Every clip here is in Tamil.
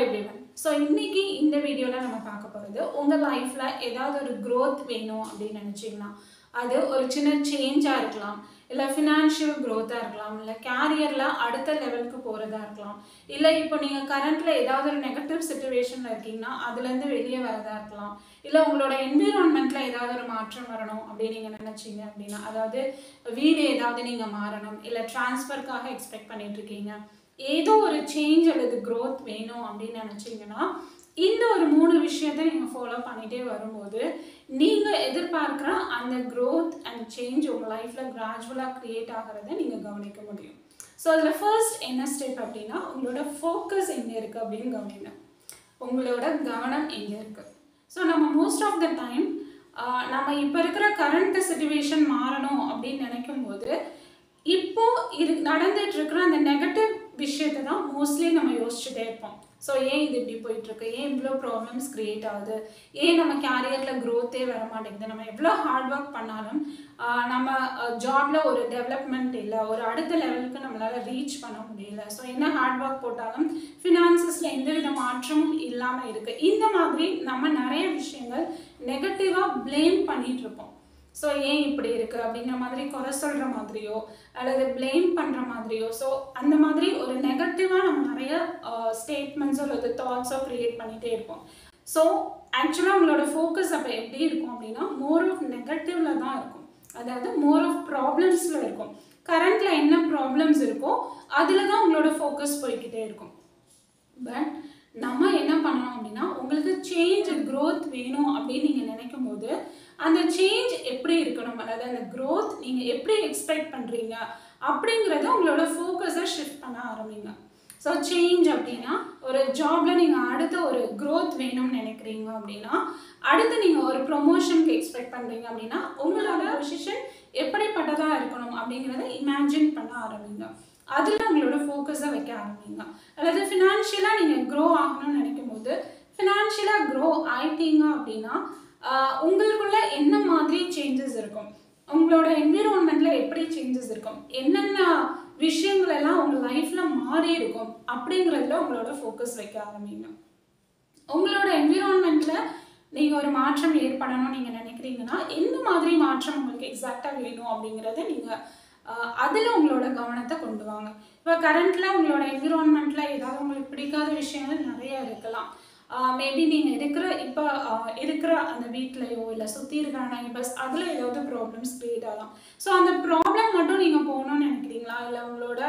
everyone. So இன்னைக்கு இந்த வீடியோல நம்ம பார்க்க போறது உங்க லைஃப்ல ஏதாவது ஒரு growth வேணும் அப்படி நினைச்சீங்கன்னா அது ஒரு சின்ன சேஞ்சா இருக்கலாம் இல்ல financial growth-ஆ இருக்கலாம் இல்ல career-ல அடுத்த லெவலுக்கு போறதா இருக்கலாம் இல்ல இப்போ நீங்க கரண்ட்ல ஏதாவது ஒரு நெகட்டிவ் சிச்சுவேஷன்ல இருக்கீங்கன்னா அதுல இருந்து வெளியே வரதா இருக்கலாம் இல்ல உங்களோட என்விரான்மென்ட்ல ஏதாவது ஒரு மாற்றம் வரணும் அப்படி நீங்க நினைச்சீங்க அப்படினா அதாவது வீடு ஏதாவது நீங்க மாறணும் இல்ல ட்ரான்ஸ்ஃபர்க்காக எக்ஸ்பெக்ட் பண்ணிட்டு இருக்கீங்க ஏதோ ஒரு சேஞ்ச் அல்லது growth வேணும் அப்படின்னு நினைச்சீங்கன்னா இந்த ஒரு மூணு விஷயத்தை நீங்க ஃபாலோ பண்ணிட்டே வரும்போது நீங்க எதிர்பார்க்கிற அந்த growth and change உங்க லைஃப்ல கிராஜுவலா கிரியேட் ஆகிறத நீங்க கவனிக்க முடியும். ஸோ அதில் ஃபர்ஸ்ட் என்ன ஸ்டெப் அப்படின்னா உங்களோட ஃபோக்கஸ் எங்கே இருக்கு அப்படின்னு கவனிங்க. உங்களோட கவனம் எங்கே இருக்கு. ஸோ நம்ம மோஸ்ட் ஆஃப் த டைம் நம்ம இப்போ இருக்கிற கரண்ட் சிச்சுவேஷன் மாறணும் அப்படின்னு நினைக்கும் போது இப்போ நடந்துட்டு இருக்கிற அந்த நெகட்டிவ் விஷயத்தை தான் மோஸ்ட்லி நம்ம யோசிச்சுட்டே இருப்போம். ஸோ ஏன் இது இப்படி போயிட்டுருக்கு, ஏன் இவ்வளோ ப்ராப்ளம்ஸ் க்ரியேட் ஆகுது, ஏன் நம்ம கேரியரில் க்ரோத்தே வர மாட்டேங்குது, நம்ம எவ்வளோ ஹார்ட் ஒர்க் பண்ணாலும் நம்ம ஜாபில் ஒரு டெவலப்மெண்ட் இல்லை, ஒரு அடுத்த லெவலுக்கு நம்மளால் ரீச் பண்ண முடியல, ஸோ என்ன ஹார்ட் ஒர்க் போட்டாலும் ஃபினான்சஸில் எந்தவித மாற்றமும் இல்லாமல் இருக்குது. இந்த மாதிரி நம்ம நிறைய விஷயங்கள் நெகட்டிவாக ப்ளேம் பண்ணிகிட்டு இருப்போம். ஸோ ஏன் இப்படி இருக்குது அப்படிங்கிற மாதிரி குறை சொல்கிற மாதிரியோ அல்லது ப்ளேம் பண்ணுற மாதிரியோ ஸோ அந்த மாதிரி ஒரு நெகட்டிவாக நம்ம நிறைய ஸ்டேட்மெண்ட்ஸோ அல்லது தாட்ஸோ க்ரியேட் பண்ணிகிட்டே இருப்போம். ஸோ ஆக்சுவலாக உங்களோட ஃபோக்கஸ் அப்போ எப்படி இருக்கும் அப்படின்னா மோர் ஆஃப் நெகட்டிவில் தான் இருக்கும், அதாவது மோர் ஆஃப் ப்ராப்ளம்ஸில் இருக்கும். கரண்டில் என்ன ப்ராப்ளம்ஸ் இருக்கோ அதில் தான் உங்களோட ஃபோக்கஸ் போய்கிட்டே இருக்கும். பட் நம்ம என்ன பண்ணணும் அப்படின்னா உங்களுக்கு சேஞ்ச் க்ரோத் வேணும் அப்படின்னு நீங்கள் நினைக்கும் போது அந்த சேஞ்ச் எப்படி இருக்கணும், அதாவது அந்த க்ரோத் நீங்கள் எப்படி எக்ஸ்பெக்ட் பண்ணுறீங்க அப்படிங்கிறத உங்களோட ஃபோக்கஸை ஷிஃப்ட் பண்ண ஆரம்பிங்க. ஸோ சேஞ்ச் அப்படின்னா ஒரு ஜாபில் நீங்கள் அடுத்த ஒரு க்ரோத் வேணும்னு நினைக்கிறீங்க அப்படின்னா அடுத்து நீங்கள் ஒரு ப்ரொமோஷனுக்கு எக்ஸ்பெக்ட் பண்ணுறீங்க அப்படின்னா உங்களோட பொசிஷன் எப்படிப்பட்டதாக இருக்கணும் அப்படிங்கிறத இமேஜின் பண்ண ஆரம்பிங்க. அதில் உங்களோட ஃபோக்கஸை வைக்க ஆரம்பிங்க. அல்லது ஃபினான்ஷியலாக நீங்கள் க்ரோ ஆகணும்னு நினைக்கும் போது ஃபினான்ஷியலாக க்ரோ ஆயிட்டீங்க அப்படின்னா உங்களுக்குள்ள என்ன மாதிரி சேஞ்சஸ் இருக்கும், உங்களோட என்விரான்மெண்ட்டில் எப்படி சேஞ்சஸ் இருக்கும், என்னென்ன விஷயங்கள் எல்லாம் உங்கள் லைஃப்பில் மாறி இருக்கும் அப்படிங்கிறதுல உங்களோட ஃபோக்கஸ் வைக்க ஆரம்பிங்க. உங்களோட என்விரான்மெண்ட்டில் நீங்கள் ஒரு மாற்றம் ஏற்படணும்னு நீங்கள் நினைக்கிறீங்கன்னா எந்த மாதிரி மாற்றம் உங்களுக்கு எக்ஸாக்டாக வேணும் அப்படிங்கிறத நீங்கள் அதில் உங்களோட கவனத்தை கொண்டு வாங்க. இப்போ கரண்ட்டில் உங்களோட என்விரான்மெண்ட்டில் ஏதாவது உங்களுக்கு பிடிக்காத விஷயங்கள் நிறைய இருக்கலாம். மேபி நீங்கள் இருக்கிற அந்த வீட்லையோ இல்லை சுற்றி இருக்கிற நைபர்ஸ் அதில் ஏதாவது ப்ராப்ளம்ஸ் க்ரியேட் ஆகலாம். ஸோ அந்த ப்ராப்ளம் மட்டும் நீங்கள் போகணும்னு நினைக்கிறீங்களா, இல்லை உங்களோட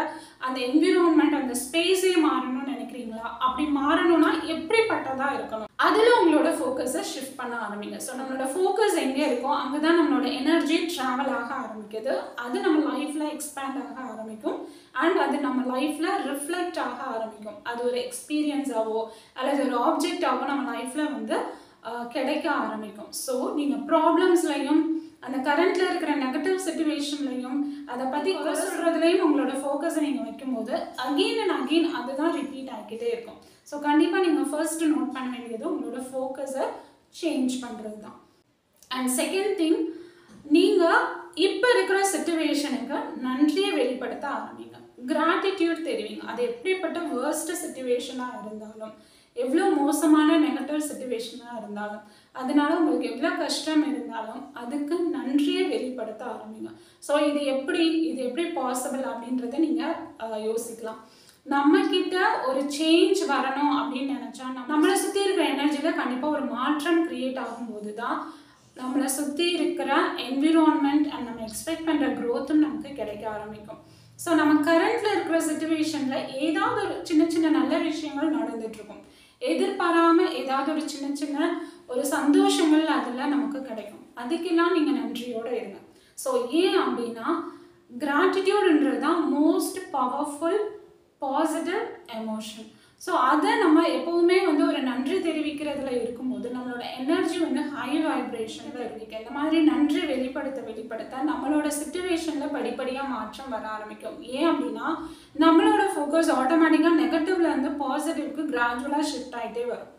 அந்த என்விரான்மெண்ட் அந்த ஸ்பேஸே மாறணும்னு நினைக்கிறீங்களா? அப்படி மாறணும்னா எப்படிப்பட்டதாக இருக்கணும் அதில் உங்களோட ஃபோக்கஸை ஷிஃப்ட் பண்ண ஆரம்பிங்க. ஸோ நம்மளோட ஃபோக்கஸ் எங்கே இருக்கோ அங்கே தான் நம்மளோட எனர்ஜி ட்ராவல் ஆக ஆரம்பிக்குது, அது நம்ம லைஃப்பில் எக்ஸ்பேண்ட் ஆக ஆரம்பிக்கும் அண்ட் அது நம்ம லைஃப்பில் ரிஃப்ளெக்ட் ஆக ஆரம்பிக்கும். அது ஒரு எக்ஸ்பீரியன்ஸாவோ அல்லது ஒரு ஆப்ஜெக்டாவோ நம்ம லைஃப்பில் வந்து கிடைக்க ஆரம்பிக்கும். ஸோ நீங்கள் ப்ராப்ளம்ஸ்லையும் அந்த கரண்ட்டில் இருக்கிற நெகட்டிவ் சிச்சுவேஷன்லையும் அதை பற்றி குறை சொல்கிறதுலையும் உங்களோட ஃபோக்கஸை நீங்கள் வைக்கும்போது அகெயின் அண்ட் அகெயின் அதுதான் ரிப்பீட் ஆகிக்கிட்டே இருக்கும். ஸோ கண்டிப்பாக நீங்கள் ஃபர்ஸ்ட் நோட் பண்ண வேண்டியது உங்களோட ஃபோக்கஸை சேஞ்ச் பண்ணுறது தான். அண்ட் செகண்ட் திங், நீங்கள் இப்போ இருக்கிற சிச்சுவேஷனுக்கு நன்றியை வெளிப்படுத்த ஆரம்பிங்க, கிராட்டிடியூட் தெரிவிங்க. அது எப்படிப்பட்ட வேர்ஸ்ட் சிச்சுவேஷனாக இருந்தாலும் எவ்வளோ மோசமான நெகட்டிவ் சிச்சுவேஷனாக இருந்தாலும் அதனால உங்களுக்கு எவ்வளோ கஷ்டம் இருந்தாலும் அதுக்கு நன்றியை வெளிப்படுத்த ஆரம்பிங்க. ஸோ இது எப்படி பாசிபிள் அப்படின்றத நீங்கள் யோசிக்கலாம். நம்மக்கிட்ட ஒரு சேஞ்ச் வரணும் அப்படின்னு நினச்சா நம்மளை சுற்றி இருக்கிற எனர்ஜியில் கண்டிப்பாக ஒரு மாற்றம் க்ரியேட் ஆகும்போது தான் நம்மளை சுற்றி இருக்கிற என்விரான்மெண்ட் அண்ட் நம்ம எக்ஸ்பெக்ட் பண்ணுற க்ரோத்தும் நமக்கு கிடைக்க ஆரம்பிக்கும். ஸோ நம்ம கரண்ட்டில் இருக்கிற சிச்சுவேஷனில் ஏதாவது ஒரு சின்ன சின்ன நல்ல விஷயங்கள் நடந்துகிட்ருக்கும், எதிர்பாராமல் ஏதாவது ஒரு சின்ன ஒரு சந்தோஷங்கள் அதில் நமக்கு கிடைக்கும். அதுக்கெல்லாம் நீங்கள் நன்றியோடு இருங்க. ஸோ ஏன் அப்படின்னா கிராட்டிடியூடுன்றது தான் most powerful positive emotion. So அதை நம்ம எப்போவுமே வந்து ஒரு நன்றி தெரிவிக்கிறதுல இருக்கும்போது நம்மளோட எனர்ஜி வந்து ஹை வைப்ரேஷனில் இருக்கு. இந்த மாதிரி நன்றி வெளிப்படுத்த நம்மளோட சிச்சுவேஷனில் படிப்படியாக மாற்றம் வர ஆரம்பிக்கும். ஏன் அப்படின்னா நம்மளோட ஃபோக்கஸ் ஆட்டோமேட்டிக்காக நெகட்டிவ்லேருந்து பாசிட்டிவ்க்கு கிராஜுவலாக ஷிஃப்ட் ஆகிட்டே வரும்.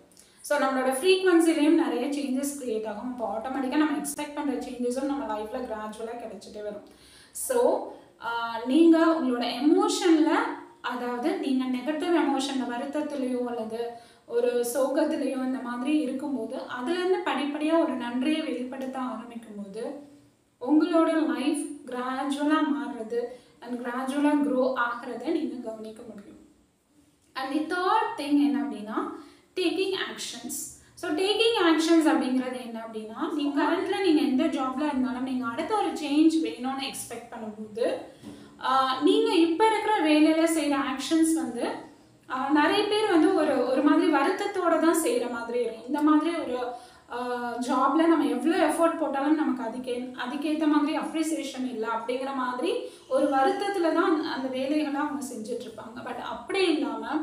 ஸோ நம்மளோட ஃப்ரீக்வன்சிலையும் நிறைய சேஞ்சஸ் க்ரியேட் ஆகும். இப்போ ஆட்டோமேட்டிக்காக நம்ம எக்ஸ்பெக்ட் பண்ணுற சேஞ்சஸும் நம்ம லைஃப்பில் கிராஜுவலாக கிடைச்சிட்டே வரும். ஸோ நீங்கள் உங்களோட எமோஷனில் அதாவது நீங்கள் நெகட்டிவ் எமோஷனில் வருத்தத்துலேயோ அல்லது ஒரு சோகத்திலையோ இந்த மாதிரி இருக்கும்போது அதுலேருந்து படிப்படியாக ஒரு நன்றியை வெளிப்படுத்த ஆரம்பிக்கும்போது உங்களோட லைஃப் கிராஜுவலாக மாறுறது அண்ட் கிராஜுவலாக க்ரோ ஆகிறத நீங்கள் கவனிக்க முடியும். அண்ட் தி தேர்ட் திங் என்ன அப்படின்னா taking actions. So taking actions அப்படிங்கிறது என்ன அப்படின்னா, நீங்கள் கரண்ட்டில் நீங்கள் எந்த ஜாபில் இருந்தாலும் நீங்கள் அடுத்த ஒரு சேஞ்ச் வேணும்னு எக்ஸ்பெக்ட் பண்ணும்போது நீங்கள் இப்போ இருக்கிற வேலையில் செய்கிற ஆக்ஷன்ஸ் வந்து நிறைய பேர் வந்து ஒரு மாதிரி வருத்தத்தோடு தான் செய்கிற மாதிரி இருக்கும். இந்த மாதிரி ஒரு ஜாபில் நம்ம எவ்வளோ எஃபோர்ட் போட்டாலும் நமக்கு அதுக்கேற்ற மாதிரி அப்ரிசியேஷன் இல்லை அப்படிங்கிற மாதிரி ஒரு வருத்தத்தில் தான் அந்த வேலைகளை அவங்க செஞ்சிட்ருப்பாங்க. பட் அப்படி இல்லாமல்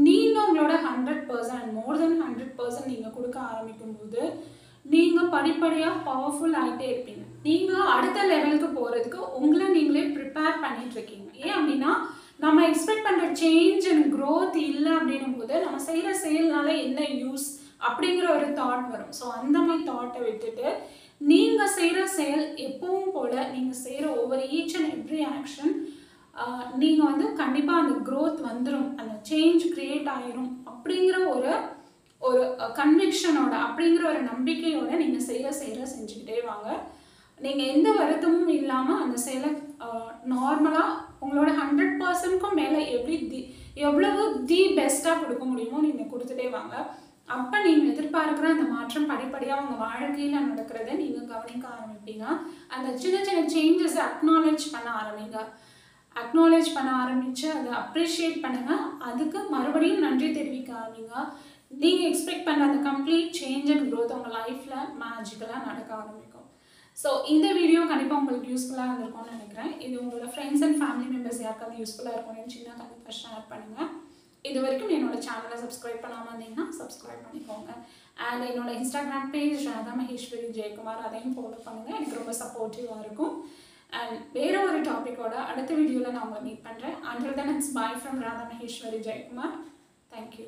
நீங்கள் உங்களோட 100% மோர் தென் 100% நீங்கள் கொடுக்க ஆரம்பிக்கும்போது நீங்கள் படிப்படியாக பவர்ஃபுல் ஆகிட்டே இருப்பீங்க. நீங்கள் அடுத்த லெவலுக்கு போகிறதுக்கு உங்களை நீங்களே ப்ரிப்பேர் பண்ணிகிட்ருக்கீங்க. ஏன் அப்படின்னா நம்ம எக்ஸ்பெக்ட் பண்ணுற சேஞ்ச் அண்ட் க்ரோத் இல்லை அப்படின்னும் போது நம்ம செய்கிற செயல்னால என்ன யூஸ் அப்படிங்கிற ஒரு தாட் வரும். ஸோ அந்த மாதிரி தாட்டை விட்டுட்டு நீங்கள் செய்கிற செயல் எப்பவும் போல் நீங்கள் செய்கிற ஒவ்வொரு ஈச் அண்ட் எவ்ரி ஆக்ஷன் நீங்கள் வந்து கண்டிப்பாக அந்த க்ரோத் வந்துடும், அந்த சேஞ்ச் க்ரியேட் ஆகிரும் அப்படிங்கிற ஒரு கன்விக்ஷனோட அப்படிங்கிற ஒரு நம்பிக்கையோட நீங்கள் செஞ்சுக்கிட்டே வாங்க. நீங்கள் எந்த வருத்தமும் இல்லாமல் அந்த செயலை நார்மலாக உங்களோட 100%க்கும் மேலே எவ்வளவு தி பெஸ்ட்டாக கொடுக்க முடியுமோ நீங்கள் கொடுத்துட்டே வாங்க. அப்போ நீங்கள் எதிர்பார்க்குற அந்த மாற்றம் படிப்படியாக உங்கள் வாழ்க்கையில் நடக்கிறத நீங்கள் கவனிக்க ஆரம்பிப்பீங்க. அந்த சின்ன சின்ன சேஞ்சஸை அக்னாலேஜ் பண்ண ஆரம்பித்து அதை அப்ரிஷியேட் பண்ணுங்கள். அதுக்கு மறுபடியும் நன்றி தெரிவிக்க ஆரம்பிங்க. நீங்கள் எக்ஸ்பெக்ட் பண்ண அந்த கம்ப்ளீட் சேஞ்ச் அண்ட் க்ரோத் உங்கள் லைஃப்பில் மேஜிக்கலாக நடக்க ஆரம்பிக்கும். ஸோ இந்த வீடியோ கண்டிப்பாக உங்களுக்கு யூஸ்ஃபுல்லாக இருந்திருக்கும்னு நினைக்கிறேன். இது உங்களோட ஃப்ரெண்ட்ஸ் அண்ட் ஃபேமிலி மெம்பர்ஸ் யாருக்காவது யூஸ்ஃபுல்லாக இருக்கும்னு சின்ன கண்டிப்பாக ஷேர் பண்ணுங்கள். இது வரைக்கும் என்னோட சேனலை சப்ஸ்கிரைப் பண்ணாமல் இருந்தீங்கன்னா சப்ஸ்கிரைப் பண்ணிக்கோங்க. அண்ட் என்னோட இன்ஸ்டாகிராம் பேஜ் ராதா மகேஸ்வரி ஜெயக்குமார், அதையும் ஃபாலோ பண்ணுங்கள். எனக்கு ரொம்ப சப்போர்ட்டிவாக இருக்கும். அண்ட் வேறு ஒரு டாப்பிக்கோட அடுத்த வீடியோவில் நான் உங்களை மீட் பண்ணுறேன். Until then, it's bye from Radha Maheshwari Jayakumar. Thank you.